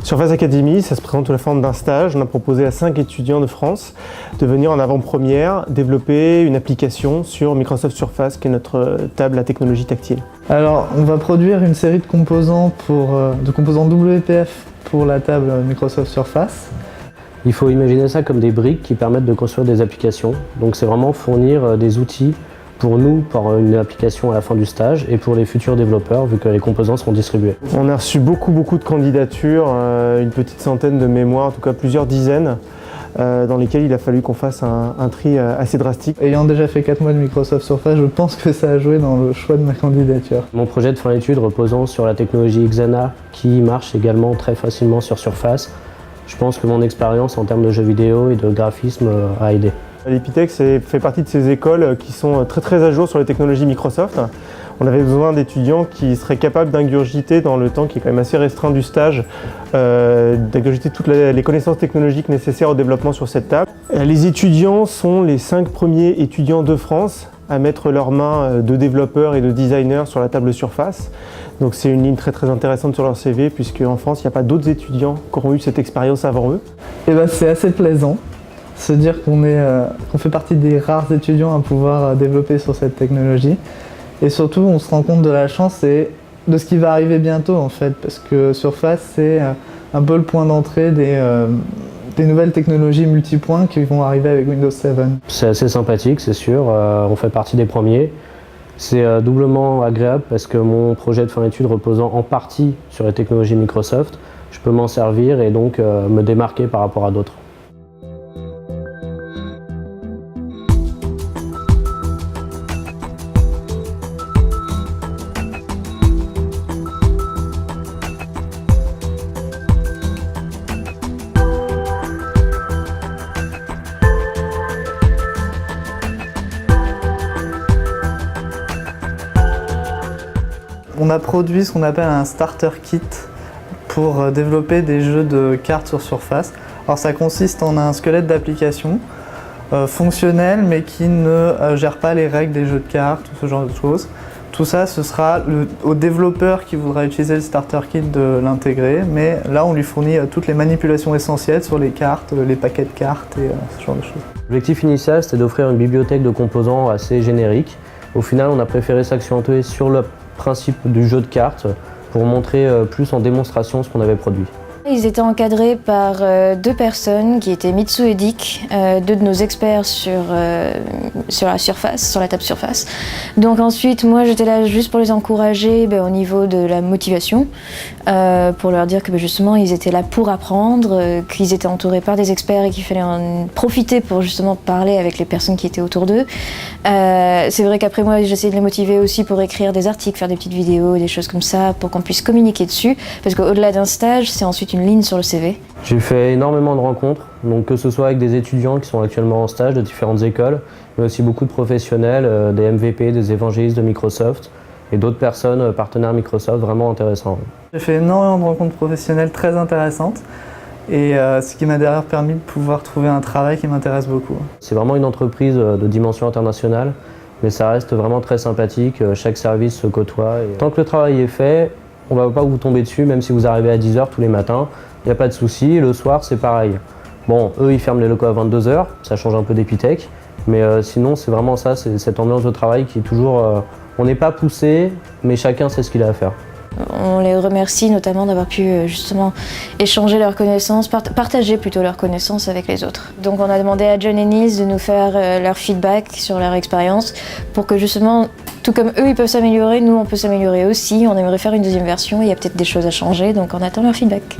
Surface Academy, ça se présente sous la forme d'un stage. On a proposé à 5 étudiants de France de venir en avant-première développer une application sur Microsoft Surface, qui est notre table à technologie tactile. Alors, on va produire une série de composants WPF pour la table Microsoft Surface. Il faut imaginer ça comme des briques qui permettent de construire des applications. Donc c'est vraiment fournir des outils pour nous, pour une application à la fin du stage, et pour les futurs développeurs, vu que les composants seront distribués. On a reçu beaucoup de candidatures, une petite centaine de mémoires, en tout cas plusieurs dizaines, dans lesquelles il a fallu qu'on fasse un tri assez drastique. Ayant déjà fait 4 mois de Microsoft Surface, je pense que ça a joué dans le choix de ma candidature. Mon projet de fin d'études reposant sur la technologie Xana, qui marche également très facilement sur Surface, je pense que mon expérience en termes de jeux vidéo et de graphisme a aidé. L'Epitech fait partie de ces écoles qui sont très à jour sur les technologies Microsoft. On avait besoin d'étudiants qui seraient capables d'ingurgiter dans le temps qui est quand même assez restreint du stage, d'ingurgiter toutes les connaissances technologiques nécessaires au développement sur cette table. Les étudiants sont les 5 premiers étudiants de France à mettre leurs mains de développeurs et de designers sur la table Surface. Donc c'est une ligne très intéressante sur leur CV, puisque en France, il n'y a pas d'autres étudiants qui auront eu cette expérience avant eux. Et c'est assez plaisant. Se dire qu'on fait partie des rares étudiants à pouvoir développer sur cette technologie. Et surtout, on se rend compte de la chance et de ce qui va arriver bientôt en fait, parce que Surface, c'est un peu le point d'entrée des nouvelles technologies multipoints qui vont arriver avec Windows 7. C'est assez sympathique, c'est sûr, on fait partie des premiers. C'est doublement agréable parce que mon projet de fin d'études reposant en partie sur les technologies Microsoft, je peux m'en servir et donc me démarquer par rapport à d'autres. On a produit ce qu'on appelle un starter kit pour développer des jeux de cartes sur Surface. Alors ça consiste en un squelette d'application fonctionnel mais qui ne gère pas les règles des jeux de cartes ou ce genre de choses. Tout ça, ce sera au développeur qui voudra utiliser le starter kit de l'intégrer, mais là on lui fournit toutes les manipulations essentielles sur les cartes, les paquets de cartes et ce genre de choses. L'objectif initial, c'était d'offrir une bibliothèque de composants assez générique. Au final, on a préféré s'accentuer sur le principe du jeu de cartes pour montrer plus en démonstration ce qu'on avait produit. Ils étaient encadrés par 2 personnes qui étaient Mitsu et Dick, 2 de nos experts sur la surface, sur la table Surface. Donc ensuite, moi j'étais là juste pour les encourager au niveau de la motivation, pour leur dire que justement ils étaient là pour apprendre, qu'ils étaient entourés par des experts et qu'il fallait en profiter pour justement parler avec les personnes qui étaient autour d'eux. C'est vrai qu'après moi j'essayais de les motiver aussi pour écrire des articles, faire des petites vidéos, des choses comme ça, pour qu'on puisse communiquer dessus, parce qu'au-delà d'un stage, c'est ensuite une ligne sur le CV. J'ai fait énormément de rencontres, donc que ce soit avec des étudiants qui sont actuellement en stage de différentes écoles, mais aussi beaucoup de professionnels, des MVP, des évangélistes de Microsoft et d'autres personnes, partenaires Microsoft, vraiment intéressants. J'ai fait énormément de rencontres professionnelles très intéressantes et ce qui m'a d'ailleurs permis de pouvoir trouver un travail qui m'intéresse beaucoup. C'est vraiment une entreprise de dimension internationale, mais ça reste vraiment très sympathique, chaque service se côtoie. Et tant que le travail est fait, on ne va pas vous tomber dessus, même si vous arrivez à 10 h tous les matins, il n'y a pas de souci. Le soir, c'est pareil. Bon, eux, ils ferment les locaux à 22 h, ça change un peu d'Epitech, mais sinon, c'est vraiment ça, c'est cette ambiance de travail qui est toujours... on n'est pas poussé, mais chacun sait ce qu'il a à faire. On les remercie notamment d'avoir pu justement échanger leurs connaissances, partager plutôt leurs connaissances avec les autres. Donc on a demandé à John et Nils de nous faire leur feedback sur leur expérience pour que justement, tout comme eux ils peuvent s'améliorer, nous on peut s'améliorer aussi. On aimerait faire une deuxième version, il y a peut-être des choses à changer, donc on attend leur feedback.